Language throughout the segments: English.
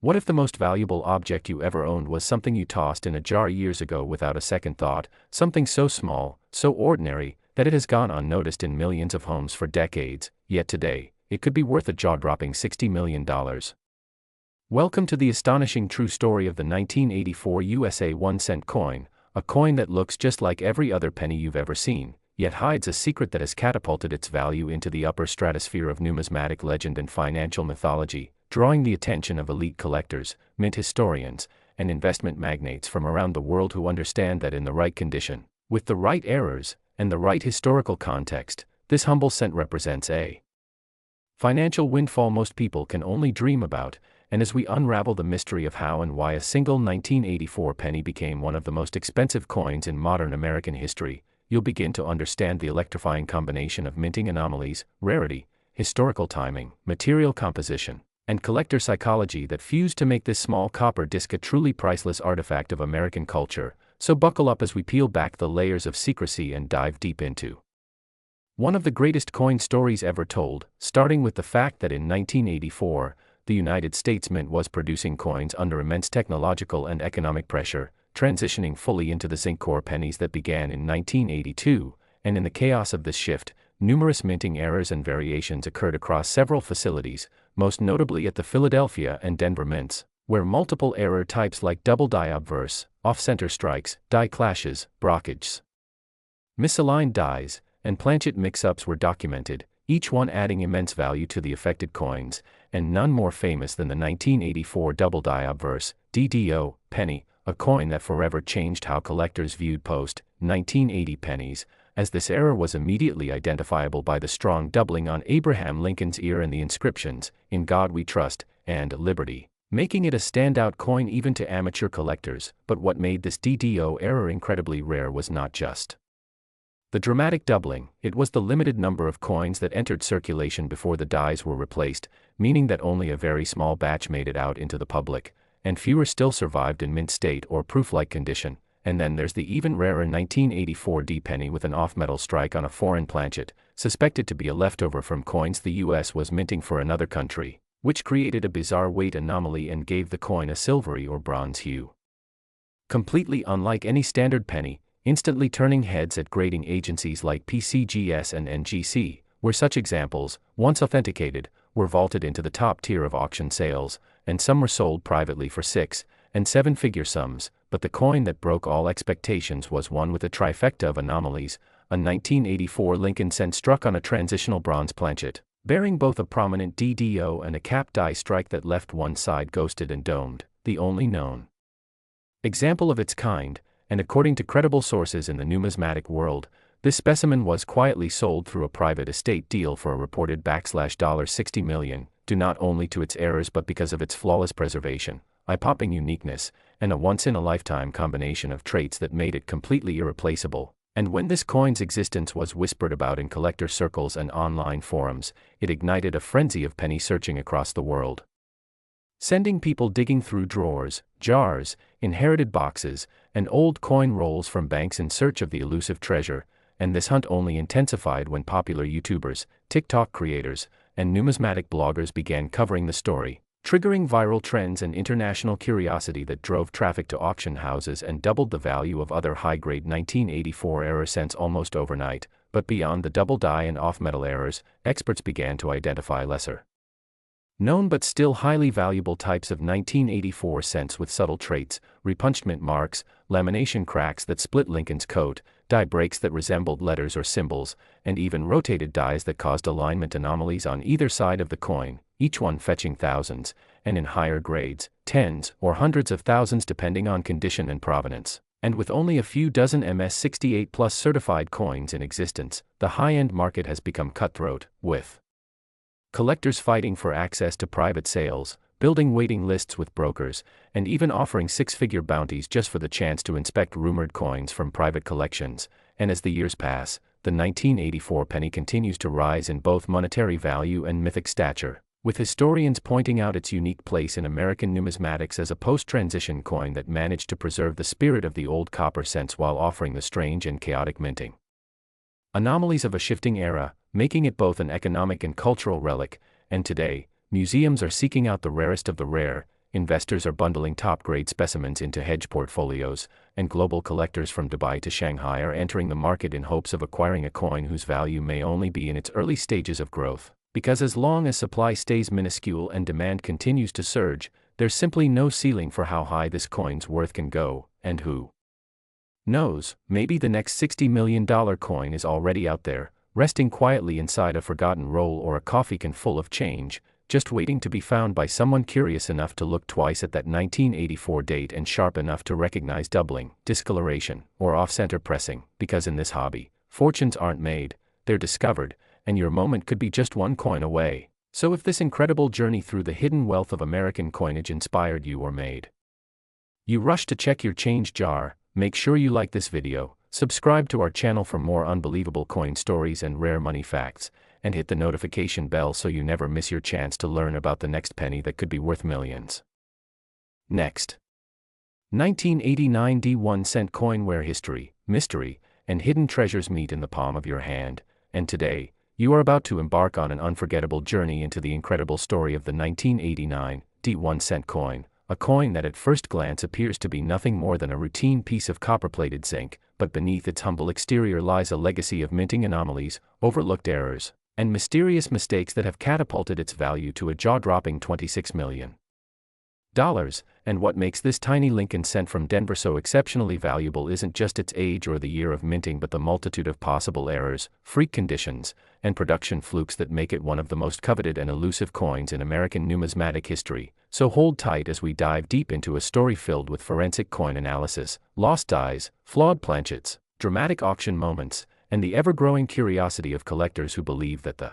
What if the most valuable object you ever owned was something you tossed in a jar years ago without a second thought, something so small, so ordinary, that it has gone unnoticed in millions of homes for decades, yet today, it could be worth a jaw-dropping $60 million. Welcome to the astonishing true story of the 1984 USA 1-cent coin, a coin that looks just like every other penny you've ever seen, yet hides a secret that has catapulted its value into the upper stratosphere of numismatic legend and financial mythology, drawing the attention of elite collectors, mint historians, and investment magnates from around the world who understand that in the right condition, with the right errors, and the right historical context, this humble cent represents a financial windfall most people can only dream about. And as we unravel the mystery of how and why a single 1984 penny became one of the most expensive coins in modern American history, you'll begin to understand the electrifying combination of minting anomalies, rarity, historical timing, material composition, and collector psychology that fused to make this small copper disc a truly priceless artifact of American culture. So buckle up as we peel back the layers of secrecy and dive deep into one of the greatest coin stories ever told, starting with the fact that in 1984, the United States Mint was producing coins under immense technological and economic pressure, transitioning fully into the zinc core pennies that began in 1982, and in the chaos of this shift, numerous minting errors and variations occurred across several facilities, most notably at the Philadelphia and Denver mints, where multiple error types like double die obverse, off-center strikes, die clashes, brockages, misaligned dies, and planchet mix-ups were documented, each one adding immense value to the affected coins, and none more famous than the 1984 double die obverse, DDO, penny, a coin that forever changed how collectors viewed post-1980 pennies, as this error was immediately identifiable by the strong doubling on Abraham Lincoln's ear and the inscriptions, "In God We Trust," and "Liberty," making it a standout coin even to amateur collectors. But what made this DDO error incredibly rare was not just the dramatic doubling, it was the limited number of coins that entered circulation before the dies were replaced, meaning that only a very small batch made it out into the public, and fewer still survived in mint state or proof-like condition. And then there's the even rarer 1984 D penny with an off-metal strike on a foreign planchet, suspected to be a leftover from coins the US was minting for another country, which created a bizarre weight anomaly and gave the coin a silvery or bronze hue. Completely unlike any standard penny, instantly turning heads at grading agencies like PCGS and NGC, where such examples, once authenticated, were vaulted into the top tier of auction sales, and some were sold privately for 6- and 7-figure sums. But the coin that broke all expectations was one with a trifecta of anomalies, a 1984 Lincoln cent struck on a transitional bronze planchet, bearing both a prominent DDO and a cap die strike that left one side ghosted and domed, the only known example of its kind. And according to credible sources in the numismatic world, this specimen was quietly sold through a private estate deal for a reported $60 million, due not only to its errors but because of its flawless preservation, eye-popping uniqueness, and a once-in-a-lifetime combination of traits that made it completely irreplaceable. And when this coin's existence was whispered about in collector circles and online forums, it ignited a frenzy of penny searching across the world, sending people digging through drawers, jars, inherited boxes, and old coin rolls from banks in search of the elusive treasure. And this hunt only intensified when popular YouTubers, TikTok creators, and numismatic bloggers began covering the story, triggering viral trends and international curiosity that drove traffic to auction houses and doubled the value of other high-grade 1984 error cents almost overnight. But beyond the double die and off-metal errors, experts began to identify lesser known but still highly valuable types of 1984 cents with subtle traits, repunchment marks, lamination cracks that split Lincoln's coat, die breaks that resembled letters or symbols, and even rotated dies that caused alignment anomalies on either side of the coin, each one fetching thousands, and in higher grades, tens or hundreds of thousands depending on condition and provenance. And with only a few dozen MS-68+ certified coins in existence, the high-end market has become cutthroat, with collectors fighting for access to private sales, building waiting lists with brokers, and even offering 6-figure bounties just for the chance to inspect rumored coins from private collections. And as the years pass, the 1984 penny continues to rise in both monetary value and mythic stature, with historians pointing out its unique place in American numismatics as a post-transition coin that managed to preserve the spirit of the old copper cents while offering the strange and chaotic minting anomalies of a shifting era, making it both an economic and cultural relic. And today, museums are seeking out the rarest of the rare, investors are bundling top-grade specimens into hedge portfolios, and global collectors from Dubai to Shanghai are entering the market in hopes of acquiring a coin whose value may only be in its early stages of growth. Because as long as supply stays minuscule and demand continues to surge, there's simply no ceiling for how high this coin's worth can go, and who knows, maybe the next $60 million coin is already out there, resting quietly inside a forgotten roll or a coffee can full of change, just waiting to be found by someone curious enough to look twice at that 1984 date and sharp enough to recognize doubling, discoloration, or off-center pressing, because in this hobby, fortunes aren't made, they're discovered, and your moment could be just one coin away. So if this incredible journey through the hidden wealth of American coinage inspired you or made you rush to check your change jar, make sure you like this video, subscribe to our channel for more unbelievable coin stories and rare money facts, and hit the notification bell so you never miss your chance to learn about the next penny that could be worth millions. Next. 1989 D1 cent coin where history, mystery, and hidden treasures meet in the palm of your hand, and today, you are about to embark on an unforgettable journey into the incredible story of the 1989 D1 cent coin, a coin that at first glance appears to be nothing more than a routine piece of copper-plated zinc, but beneath its humble exterior lies a legacy of minting anomalies, overlooked errors, and mysterious mistakes that have catapulted its value to a jaw-dropping $26 million. And what makes this tiny Lincoln cent from Denver so exceptionally valuable isn't just its age or the year of minting but the multitude of possible errors, freak conditions, and production flukes that make it one of the most coveted and elusive coins in American numismatic history. So hold tight as we dive deep into a story filled with forensic coin analysis, lost dies, flawed planchets, dramatic auction moments, and the ever-growing curiosity of collectors who believe that the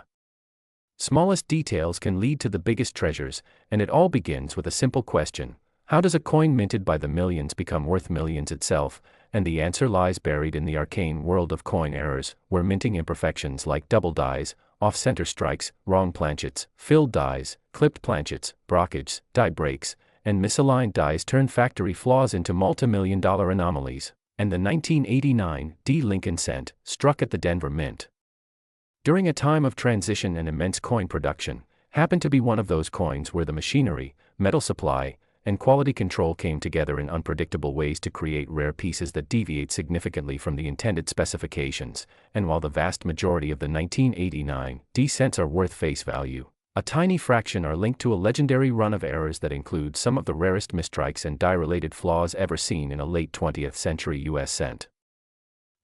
smallest details can lead to the biggest treasures, and it all begins with a simple question: how does a coin minted by the millions become worth millions itself? And the answer lies buried in the arcane world of coin errors, where minting imperfections like double dies, off-center strikes, wrong planchets, filled dies, clipped planchets, brockages, die breaks, and misaligned dies turn factory flaws into multi-million-dollar anomalies. And the 1989 D Lincoln cent, struck at the Denver Mint during a time of transition and immense coin production, happened to be one of those coins where the machinery, metal supply, and quality control came together in unpredictable ways to create rare pieces that deviate significantly from the intended specifications. And while the vast majority of the 1989 D cents are worth face value, a tiny fraction are linked to a legendary run of errors that include some of the rarest mistrikes and die-related flaws ever seen in a late 20th century US cent.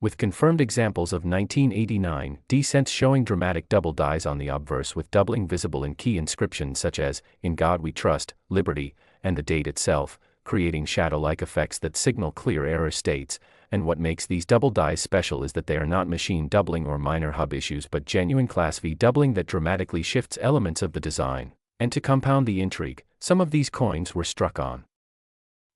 With confirmed examples of 1989 D cents showing dramatic double dies on the obverse with doubling visible in key inscriptions such as, "In God We Trust," "Liberty," and the date itself, creating shadow-like effects that signal clear error states. And what makes these double dies special is that they are not machine doubling or minor hub issues but genuine Class V doubling that dramatically shifts elements of the design. And to compound the intrigue, some of these coins were struck on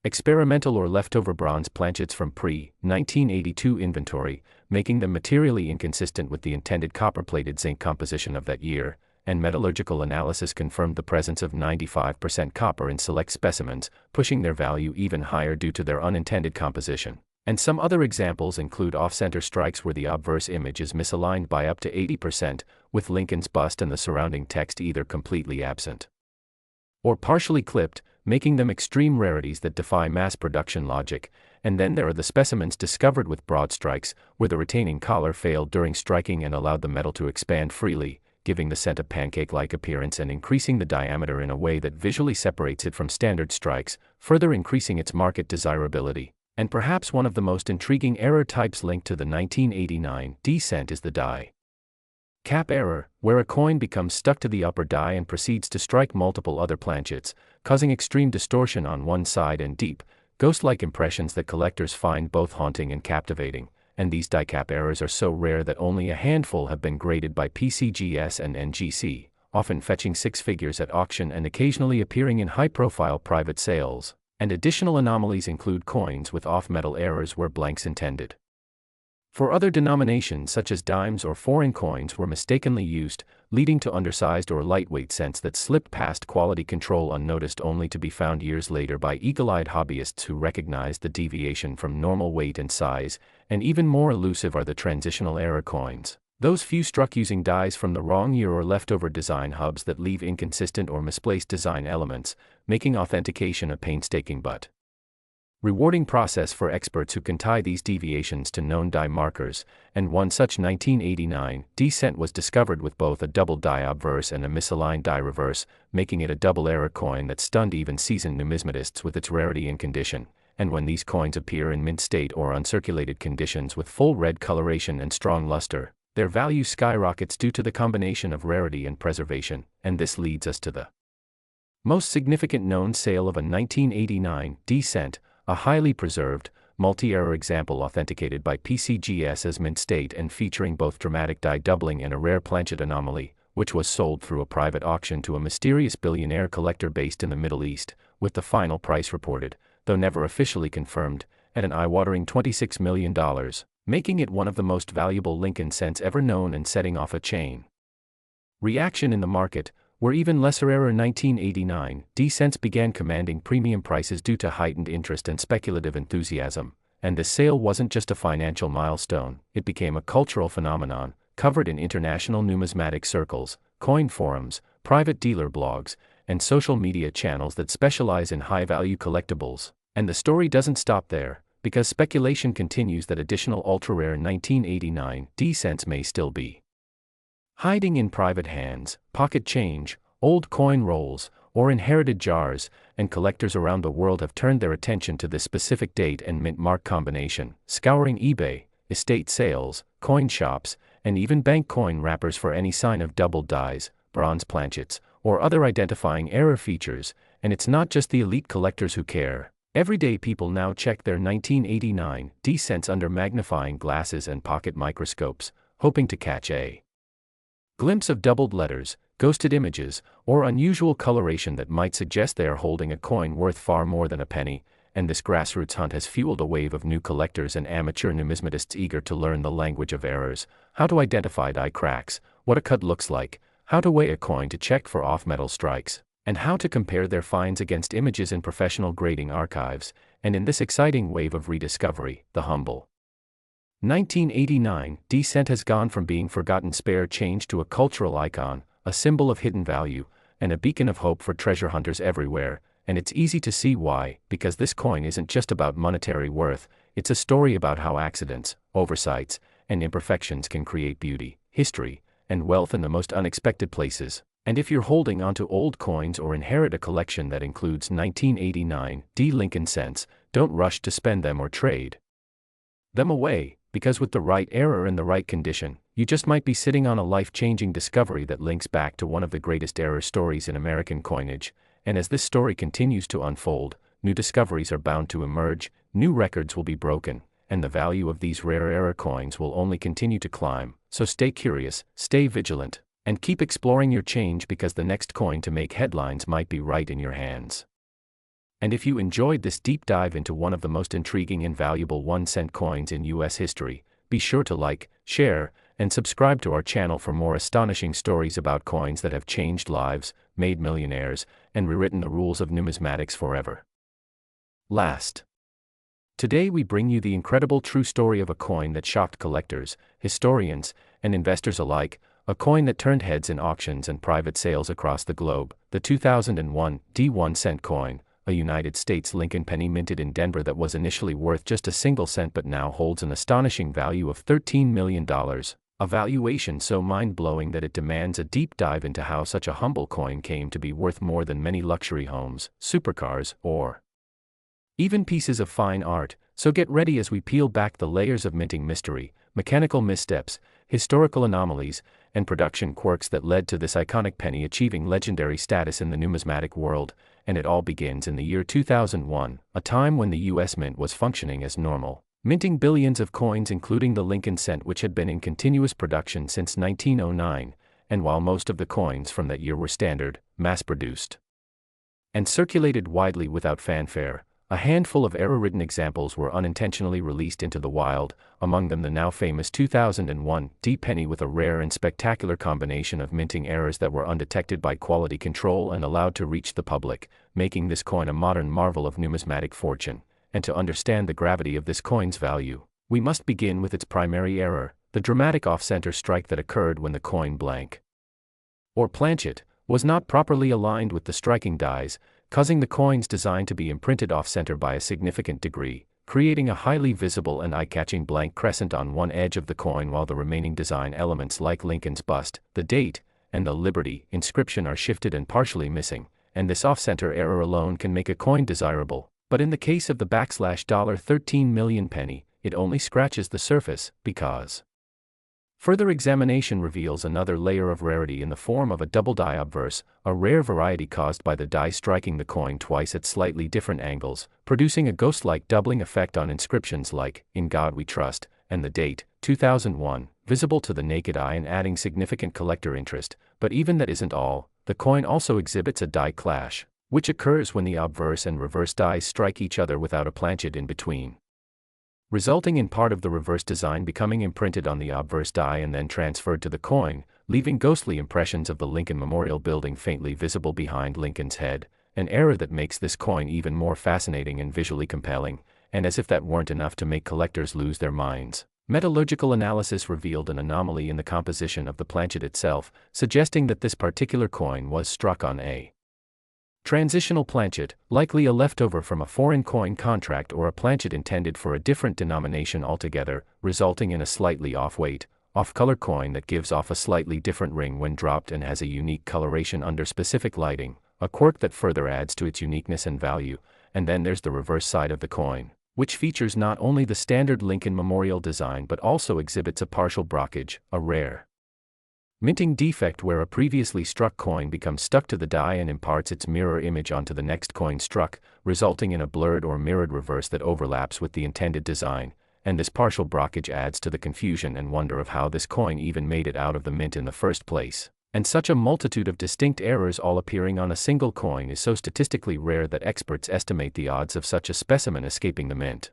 experimental or leftover bronze planchets from pre-1982 inventory, making them materially inconsistent with the intended copper-plated zinc composition of that year, and metallurgical analysis confirmed the presence of 95% copper in select specimens, pushing their value even higher due to their unintended composition. And some other examples include off-center strikes where the obverse image is misaligned by up to 80%, with Lincoln's bust and the surrounding text either completely absent or partially clipped, making them extreme rarities that defy mass production logic. And then there are the specimens discovered with broad strikes, where the retaining collar failed during striking and allowed the metal to expand freely, giving the cent a pancake-like appearance and increasing the diameter in a way that visually separates it from standard strikes, further increasing its market desirability. And perhaps one of the most intriguing error types linked to the 1989 D cent is the die cap error, where a coin becomes stuck to the upper die and proceeds to strike multiple other planchets, causing extreme distortion on one side and deep, ghost-like impressions that collectors find both haunting and captivating. And these die cap errors are so rare that only a handful have been graded by PCGS and NGC, often fetching six figures at auction and occasionally appearing in high-profile private sales. And additional anomalies include coins with off-metal errors where blanks intended for other denominations such as dimes or foreign coins were mistakenly used, leading to undersized or lightweight cents that slipped past quality control unnoticed only to be found years later by eagle-eyed hobbyists who recognized the deviation from normal weight and size. And even more elusive are the transitional error coins, Those few struck using dies from the wrong year or leftover design hubs that leave inconsistent or misplaced design elements, making authentication a painstaking but rewarding process for experts who can tie these deviations to known die markers, and one such 1989 D cent was discovered with both a double die obverse and a misaligned die reverse, making it a double error coin that stunned even seasoned numismatists with its rarity and condition. And when these coins appear in mint state or uncirculated conditions with full red coloration and strong luster, their value skyrockets due to the combination of rarity and preservation, and this leads us to the most significant known sale of a 1989 D cent, a highly preserved, multi-error example authenticated by PCGS as mint state and featuring both dramatic die doubling and a rare planchet anomaly, which was sold through a private auction to a mysterious billionaire collector based in the Middle East, with the final price reported, though never officially confirmed, at an eye-watering $26 million, making it one of the most valuable Lincoln cents ever known and setting off a chain reaction in the market, where even lesser-error 1989 D cents began commanding premium prices due to heightened interest and speculative enthusiasm. And this sale wasn't just a financial milestone, it became a cultural phenomenon, covered in international numismatic circles, coin forums, private dealer blogs, and social media channels that specialize in high-value collectibles. And the story doesn't stop there, because speculation continues that additional ultra-rare 1989 D cents may still be hiding in private hands, pocket change, old coin rolls, or inherited jars, and collectors around the world have turned their attention to this specific date and mint mark combination, scouring eBay, estate sales, coin shops, and even bank coin wrappers for any sign of doubled dies, bronze planchets, or other identifying error features. And it's not just the elite collectors who care. Everyday people now check their 1989 D cents under magnifying glasses and pocket microscopes, hoping to catch a glimpse of doubled letters, ghosted images, or unusual coloration that might suggest they are holding a coin worth far more than a penny. And this grassroots hunt has fueled a wave of new collectors and amateur numismatists eager to learn the language of errors, how to identify die cracks, what a cut looks like, how to weigh a coin to check for off-metal strikes, and how to compare their finds against images in professional grading archives. And in this exciting wave of rediscovery, the humble 1989 D cent has gone from being forgotten spare change to a cultural icon, a symbol of hidden value, and a beacon of hope for treasure hunters everywhere. And it's easy to see why, because this coin isn't just about monetary worth, it's a story about how accidents, oversights, and imperfections can create beauty, history, and wealth in the most unexpected places. And if you're holding onto old coins or inherit a collection that includes 1989 D Lincoln cents, don't rush to spend them or trade them away, because with the right error in the right condition, you just might be sitting on a life-changing discovery that links back to one of the greatest error stories in American coinage. And as this story continues to unfold, new discoveries are bound to emerge, new records will be broken, and the value of these rare error coins will only continue to climb. So stay curious, stay vigilant, and keep exploring your change, because the next coin to make headlines might be right in your hands. And if you enjoyed this deep dive into one of the most intriguing and valuable 1-cent coins in US history, be sure to like, share, and subscribe to our channel for more astonishing stories about coins that have changed lives, made millionaires, and rewritten the rules of numismatics forever. Last. Today we bring you the incredible true story of a coin that shocked collectors, historians, and investors alike, a coin that turned heads in auctions and private sales across the globe, the 2001 D 1-cent coin, a United States Lincoln penny minted in Denver that was initially worth just a single cent but now holds an astonishing value of $13 million, a valuation so mind-blowing that it demands a deep dive into how such a humble coin came to be worth more than many luxury homes, supercars, or even pieces of fine art. So get ready as we peel back the layers of minting mystery, mechanical missteps, historical anomalies, and production quirks that led to this iconic penny achieving legendary status in the numismatic world. And it all begins in the year 2001, a time when the US Mint was functioning as normal, minting billions of coins including the Lincoln cent, which had been in continuous production since 1909, and while most of the coins from that year were standard, mass-produced, and circulated widely without fanfare, a handful of error-ridden examples were unintentionally released into the wild, among them the now famous 2001 D penny with a rare and spectacular combination of minting errors that were undetected by quality control and allowed to reach the public, making this coin a modern marvel of numismatic fortune. And to understand the gravity of this coin's value, we must begin with its primary error, the dramatic off-center strike that occurred when the coin blank or planchet was not properly aligned with the striking dies, causing the coin's design to be imprinted off-center by a significant degree, creating a highly visible and eye-catching blank crescent on one edge of the coin, while the remaining design elements like Lincoln's bust, the date, and the Liberty inscription are shifted and partially missing, and this off-center error alone can make a coin desirable. But in the case of the $13 million penny, it only scratches the surface, because further examination reveals another layer of rarity in the form of a double die obverse, a rare variety caused by the die striking the coin twice at slightly different angles, producing a ghost-like doubling effect on inscriptions like, "In God We Trust," and the date, 2001, visible to the naked eye and adding significant collector interest. But even that isn't all, the coin also exhibits a die clash, which occurs when the obverse and reverse dies strike each other without a planchet in between, resulting in part of the reverse design becoming imprinted on the obverse die and then transferred to the coin, leaving ghostly impressions of the Lincoln Memorial Building faintly visible behind Lincoln's head, an error that makes this coin even more fascinating and visually compelling. And as if that weren't enough to make collectors lose their minds, metallurgical analysis revealed an anomaly in the composition of the planchet itself, suggesting that this particular coin was struck on a transitional planchet, likely a leftover from a foreign coin contract or a planchet intended for a different denomination altogether, resulting in a slightly off-weight, off-color coin that gives off a slightly different ring when dropped and has a unique coloration under specific lighting, a quirk that further adds to its uniqueness and value. And then there's the reverse side of the coin, which features not only the standard Lincoln Memorial design but also exhibits a partial brockage, a rare minting defect where a previously struck coin becomes stuck to the die and imparts its mirror image onto the next coin struck, resulting in a blurred or mirrored reverse that overlaps with the intended design. And this partial brockage adds to the confusion and wonder of how this coin even made it out of the mint in the first place. And such a multitude of distinct errors all appearing on a single coin is so statistically rare that experts estimate the odds of such a specimen escaping the mint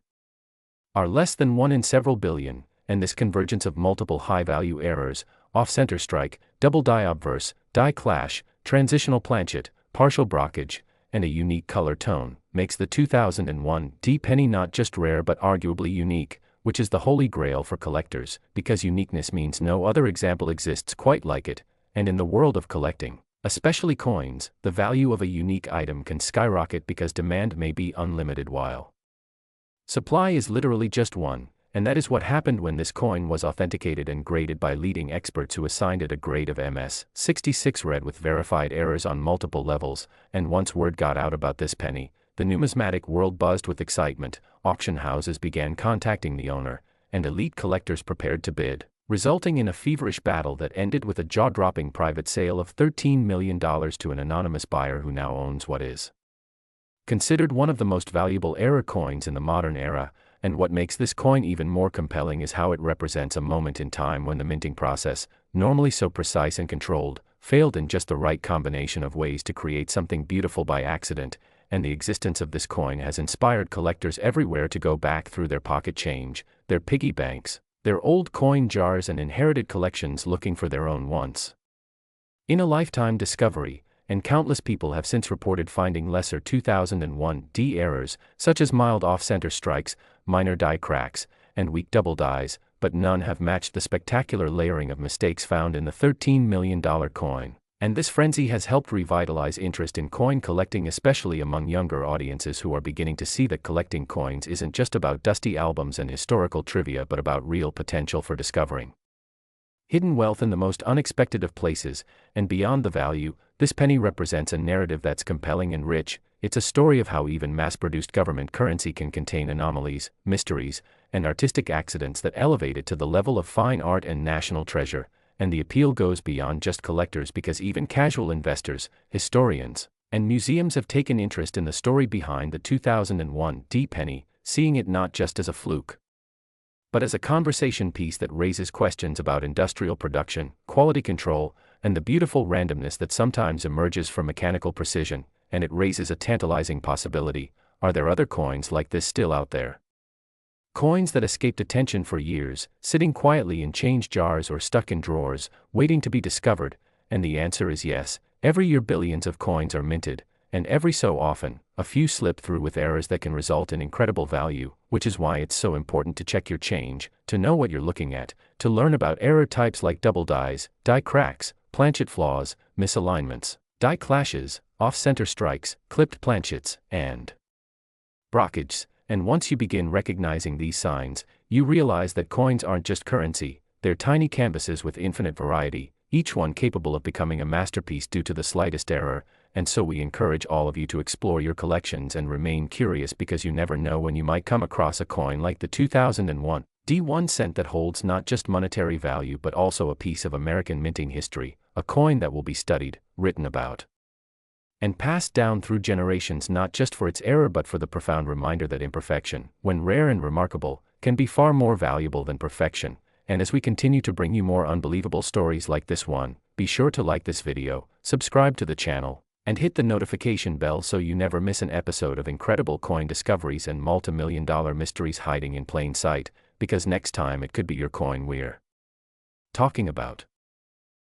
are less than 1 in several billion, and this convergence of multiple high-value errors, off-center strike, double die obverse, die clash, transitional planchet, partial brockage, and a unique color tone, makes the 2001 D penny not just rare but arguably unique, which is the holy grail for collectors, because uniqueness means no other example exists quite like it. And in the world of collecting, especially coins, the value of a unique item can skyrocket because demand may be unlimited while supply is literally just one. And that is what happened when this coin was authenticated and graded by leading experts who assigned it a grade of MS 66 red with verified errors on multiple levels. And once word got out about this penny, the numismatic world buzzed with excitement, auction houses began contacting the owner, and elite collectors prepared to bid, resulting in a feverish battle that ended with a jaw-dropping private sale of $13 million to an anonymous buyer who now owns what is considered one of the most valuable error coins in the modern era. And what makes this coin even more compelling is how it represents a moment in time when the minting process, normally so precise and controlled, failed in just the right combination of ways to create something beautiful by accident. And the existence of this coin has inspired collectors everywhere to go back through their pocket change, their piggy banks, their old coin jars and inherited collections looking for their own once in a lifetime discovery. And countless people have since reported finding lesser 2001 D errors, such as mild off-center strikes, minor die cracks, and weak double dies, but none have matched the spectacular layering of mistakes found in the $13 million coin. And this frenzy has helped revitalize interest in coin collecting, especially among younger audiences who are beginning to see that collecting coins isn't just about dusty albums and historical trivia but about real potential for discovering hidden wealth in the most unexpected of places. And beyond the value, this penny represents a narrative that's compelling and rich. It's a story of how even mass-produced government currency can contain anomalies, mysteries, and artistic accidents that elevate it to the level of fine art and national treasure. And the appeal goes beyond just collectors because even casual investors, historians, and museums have taken interest in the story behind the 2001 D penny, seeing it not just as a fluke, but as a conversation piece that raises questions about industrial production, quality control, and the beautiful randomness that sometimes emerges from mechanical precision. And it raises a tantalizing possibility: are there other coins like this still out there? Coins that escaped attention for years, sitting quietly in change jars or stuck in drawers, waiting to be discovered. And the answer is yes. Every year billions of coins are minted, and every so often, a few slip through with errors that can result in incredible value, which is why it's so important to check your change, to know what you're looking at, to learn about error types like double dies, die cracks, planchet flaws, misalignments, die clashes, off-center strikes, clipped planchets, and brockages. And once you begin recognizing these signs, you realize that coins aren't just currency, they're tiny canvases with infinite variety, each one capable of becoming a masterpiece due to the slightest error. And so we encourage all of you to explore your collections and remain curious, because you never know when you might come across a coin like the 2001 D1 cent that holds not just monetary value but also a piece of American minting history, a coin that will be studied, written about, and passed down through generations, not just for its error but for the profound reminder that imperfection, when rare and remarkable, can be far more valuable than perfection. And as we continue to bring you more unbelievable stories like this one, be sure to like this video, subscribe to the channel, and hit the notification bell so you never miss an episode of incredible coin discoveries and multi-million-dollar mysteries hiding in plain sight, because next time it could be your coin we're talking about.